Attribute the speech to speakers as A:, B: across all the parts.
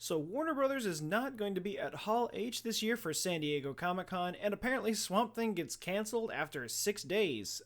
A: So Warner Brothers is not going to be at Hall H this year for San Diego Comic-Con, and apparently Swamp Thing gets canceled after 6 days.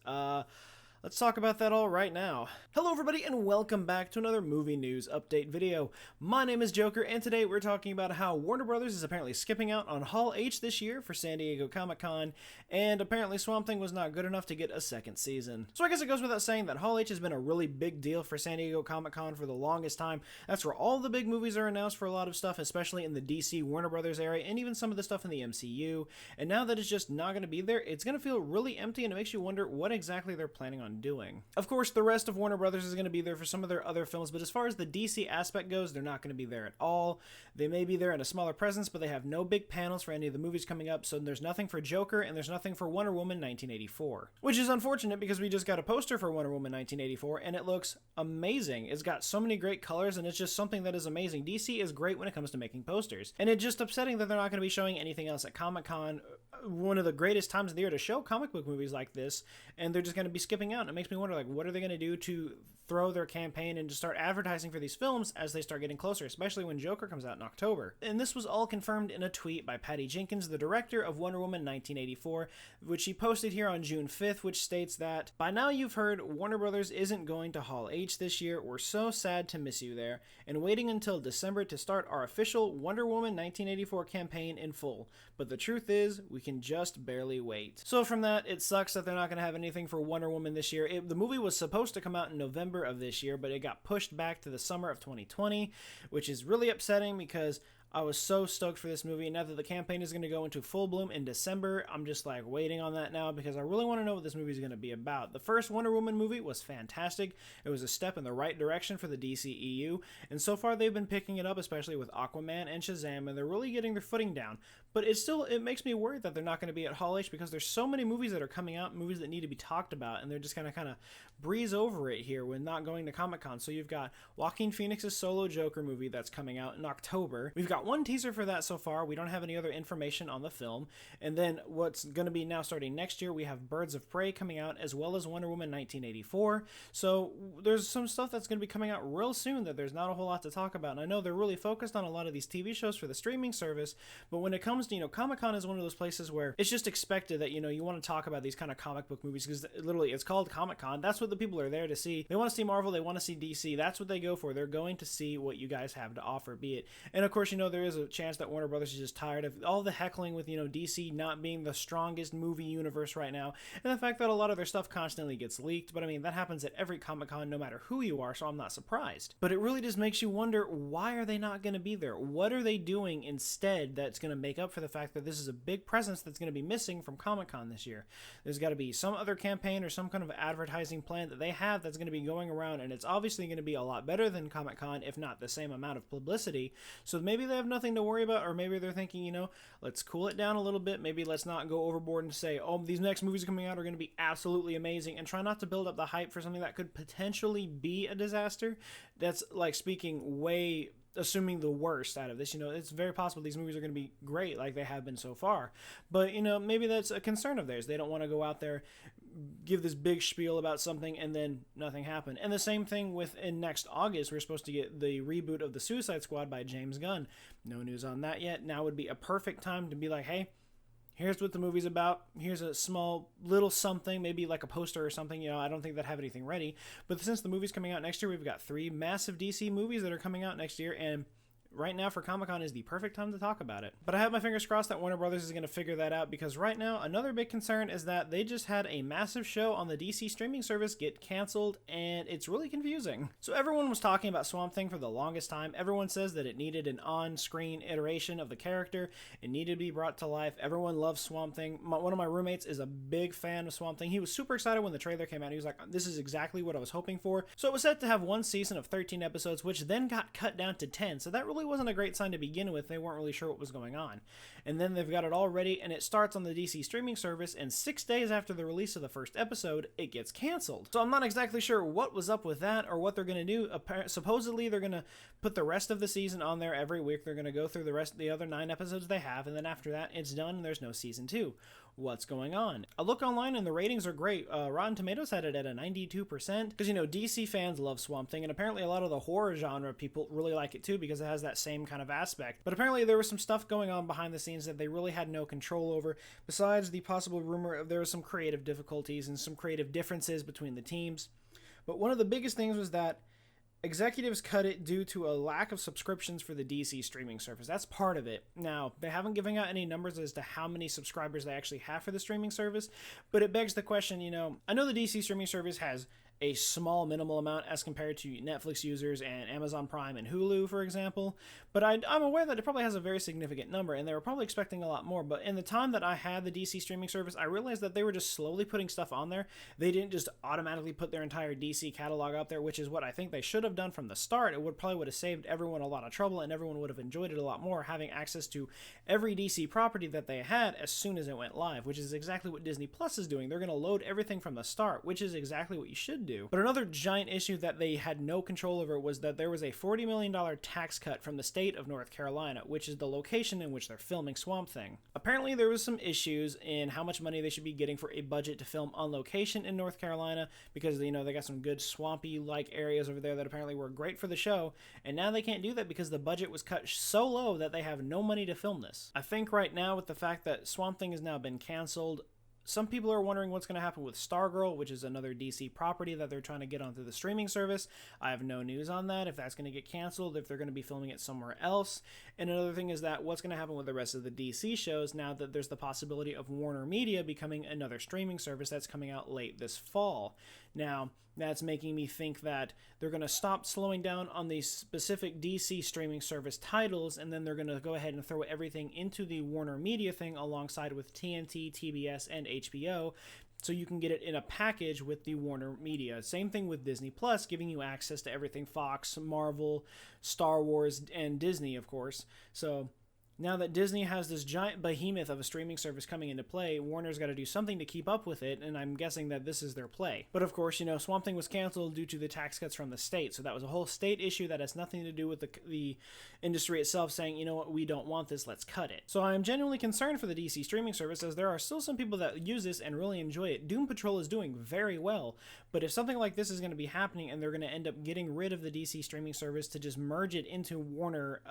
A: Let's talk about that all right now. Hello everybody and welcome back to another movie news update video. My name is Joker and today we're talking about how Warner Brothers is apparently skipping out on Hall H this year for San Diego Comic-Con, and apparently Swamp Thing was not good enough to get a second season. So I guess it goes without saying that Hall H has been a really big deal for San Diego Comic-Con for the longest time. That's where all the big movies are announced for a lot of stuff, especially in the DC Warner Brothers area and even some of the stuff in the MCU. And now that it's just not going to be there, it's going to feel really empty and it makes you wonder what exactly they're planning on doing. Of course, the rest of Warner Brothers is going to be there for some of their other films, but as far as the DC aspect goes, they're not going to be there at all. They may be there in a smaller presence, but they have no big panels for any of the movies coming up, so there's nothing for Joker and there's nothing for Wonder Woman 1984. Which is unfortunate because we just got a poster for Wonder Woman 1984 and it looks amazing. It's got so many great colors and it's just something that is amazing. DC is great when it comes to making posters, and it's just upsetting that they're not going to be showing anything else at Comic-Con, one of the greatest times of the year to show comic book movies like this, and they're just going to be skipping out. And it makes me wonder, like, what are they going to do to throw their campaign and to start advertising for these films as they start getting closer, especially when Joker comes out in October. And this was all confirmed in a tweet by Patty Jenkins, the director of Wonder Woman 1984, which she posted here on June 5th, which states that, "By now you've heard Warner Brothers isn't going to Hall H this year. We're so sad to miss you there, and waiting until December to start our official Wonder Woman 1984 campaign in full. But the truth is, we can just barely wait." So from that, it sucks that they're not going to have anything for Wonder Woman this year. The movie was supposed to come out in November of this year, but it got pushed back to the summer of 2020, which is really upsetting because I was so stoked for this movie. Now that the campaign is going to go into full bloom in December, I'm just like waiting on that now because I really want to know what this movie is going to be about. The first Wonder Woman movie was fantastic. It was a step in the right direction for the DCEU, and so far they've been picking it up, especially with Aquaman and Shazam, and they're really getting their footing down. But it makes me worried that they're not going to be at Hall H because there's so many movies that are coming out, movies that need to be talked about, and they're just going to kind of breeze over it here when not going to Comic-Con. So you've got Joaquin Phoenix's solo Joker movie that's coming out in October. We've got one teaser for that so far. We don't have any other information on the film. And then what's going to be now starting next year, we have Birds of Prey coming out as well as Wonder Woman 1984. So there's some stuff that's going to be coming out real soon that there's not a whole lot to talk about. And I know they're really focused on a lot of these TV shows for the streaming service, but when it comes to, Comic-Con is one of those places where it's just expected that, you want to talk about these kind of comic book movies because literally it's called Comic-Con. That's what the people are there to see. They want to see Marvel, they want to see DC. That's what they go for. They're going to see what you guys have to offer, be it. And of course, there is a chance that Warner Brothers is just tired of all the heckling with, DC not being the strongest movie universe right now, and the fact that a lot of their stuff constantly gets leaked. But I mean, that happens at every Comic-Con no matter who you are, so I'm not surprised. But it really just makes you wonder, why are they not going to be there? What are they doing instead that's going to make up for the fact that this is a big presence that's going to be missing from Comic-Con this year? There's got to be some other campaign or some kind of advertising plan that they have that's going to be going around, and it's obviously going to be a lot better than Comic-Con, if not the same amount of publicity. So maybe they have nothing to worry about, or maybe they're thinking, let's cool it down a little bit. Maybe let's not go overboard and say, oh, these next movies coming out are going to be absolutely amazing, and try not to build up the hype for something that could potentially be a disaster. That's like speaking way, assuming the worst out of this. It's very possible these movies are going to be great like they have been so far. But, maybe that's a concern of theirs. They don't want to go out there, give this big spiel about something, and then nothing happen. And the same thing with in next August, we're supposed to get the reboot of The Suicide Squad by James Gunn. No news on that yet. Now would be a perfect time to be like, hey, here's what the movie's about. Here's a small little something, maybe like a poster or something. I don't think they'd have anything ready. But since the movie's coming out next year, we've got 3 massive DC movies that are coming out next year, and right now for Comic-Con is the perfect time to talk about it. But I have my fingers crossed that Warner Brothers is going to figure that out, because right now another big concern is that they just had a massive show on the DC streaming service get canceled, and it's really confusing. So everyone was talking about Swamp Thing for the longest time. Everyone says that it needed an on-screen iteration of the character. It needed to be brought to life. Everyone loves Swamp Thing. One of my roommates is a big fan of Swamp Thing. He was super excited when the trailer came out. He was like, this is exactly what I was hoping for. So it was set to have one season of 13 episodes, which then got cut down to 10. So that really wasn't a great sign to begin with. They weren't really sure what was going on. And then they've got it all ready, and it starts on the DC streaming service, and 6 days after the release of the first episode, it gets canceled. So I'm not exactly sure what was up with that or what they're going to do. Supposedly they're going to put the rest of the season on there every week. They're going to go through the other 9 episodes they have, and then after that, it's done and there's no season 2. what's going on. I look online and the ratings are great. Rotten Tomatoes had it at a 92% because, DC fans love Swamp Thing, and apparently a lot of the horror genre people really like it too because it has that same kind of aspect. But apparently there was some stuff going on behind the scenes that they really had no control over, besides the possible rumor of there was some creative difficulties and some creative differences between the teams. But one of the biggest things was that executives cut it due to a lack of subscriptions for the DC streaming service. That's part of it. Now, they haven't given out any numbers as to how many subscribers they actually have for the streaming service, but it begs the question, I know the DC streaming service has a small minimal amount as compared to Netflix users and Amazon Prime and Hulu, for example, but I'm aware that it probably has a very significant number, and they were probably expecting a lot more. But in the time that I had the DC streaming service, I realized that they were just slowly putting stuff on there. They didn't just automatically put their entire DC catalog up there, which is what I think they should have done from the start. It probably would have saved everyone a lot of trouble, and everyone would have enjoyed it a lot more, having access to every DC property that they had as soon as it went live, which is exactly what Disney Plus is doing. They're going to load everything from the start, which is exactly what you should do. But another giant issue that they had no control over was that there was a $40 million tax cut from the state of North Carolina, which is the location in which they're filming Swamp Thing. Apparently there was some issues in how much money they should be getting for a budget to film on location in North Carolina, because they got some good swampy-like areas over there that apparently were great for the show, and now they can't do that because the budget was cut so low that they have no money to film this. I think right now, with the fact that Swamp Thing has now been canceled, some people are wondering what's going to happen with Stargirl, which is another DC property that they're trying to get onto the streaming service. I have no news on that, if that's going to get canceled, if they're going to be filming it somewhere else. And another thing is that what's going to happen with the rest of the DC shows now that there's the possibility of Warner Media becoming another streaming service that's coming out late this fall. Now, that's making me think that they're going to stop slowing down on these specific DC streaming service titles, and then they're going to go ahead and throw everything into the Warner Media thing alongside with TNT, TBS, and HBO, so you can get it in a package with the Warner Media. Same thing with Disney Plus, giving you access to everything Fox, Marvel, Star Wars, and Disney, of course. So now that Disney has this giant behemoth of a streaming service coming into play, Warner's got to do something to keep up with it, and I'm guessing that this is their play. But of course, Swamp Thing was canceled due to the tax cuts from the state, so that was a whole state issue that has nothing to do with the industry itself saying, you know what, we don't want this, let's cut it. So I'm genuinely concerned for the DC streaming service, as there are still some people that use this and really enjoy it. Doom Patrol is doing very well, but if something like this is going to be happening and they're going to end up getting rid of the DC streaming service to just merge it into Warner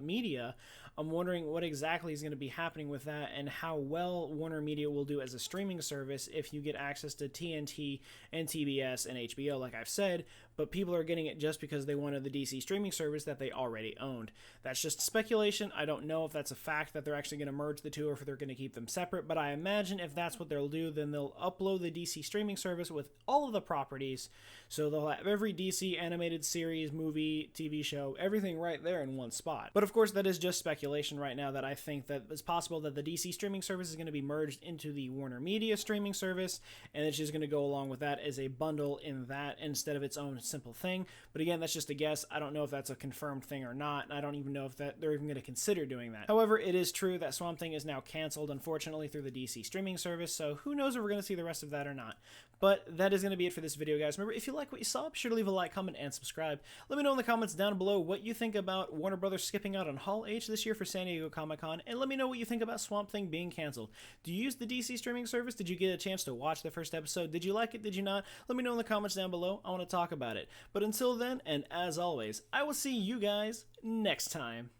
A: Media, I'm wondering what exactly is going to be happening with that, and how well Warner Media will do as a streaming service if you get access to TNT and TBS and HBO, like I've said, but people are getting it just because they wanted the DC streaming service that they already owned. That's just speculation. I don't know if that's a fact that they're actually going to merge the two or if they're going to keep them separate, but I imagine if that's what they'll do, then they'll upload the DC streaming service with all of the properties, so they'll have every DC animated series, movie, TV show, everything right there in one spot. But of course, that is just speculation right now, that I think that it's possible that the DC streaming service is going to be merged into the Warner Media streaming service, and it's just going to go along with that as a bundle in that instead of its own simple thing. But again, that's just a guess. I don't know if that's a confirmed thing or not, and I don't even know if that they're even going to consider doing that. However, it is true that Swamp Thing is now canceled, unfortunately, through the DC streaming service, so who knows if we're going to see the rest of that or not. But that is going to be it for this video, guys. Remember, if you like what you saw, be sure to leave a like, comment, and subscribe. Let me know in the comments down below what you think about Warner Brothers skipping out on Hall H this year for San Diego Comic-Con, and let me know what you think about Swamp Thing being canceled. Do you use the DC streaming service? Did you get a chance to watch the first episode? Did you like it? Did you not? Let me know in the comments down below. I want to talk about it. But until then, and as always, I will see you guys next time.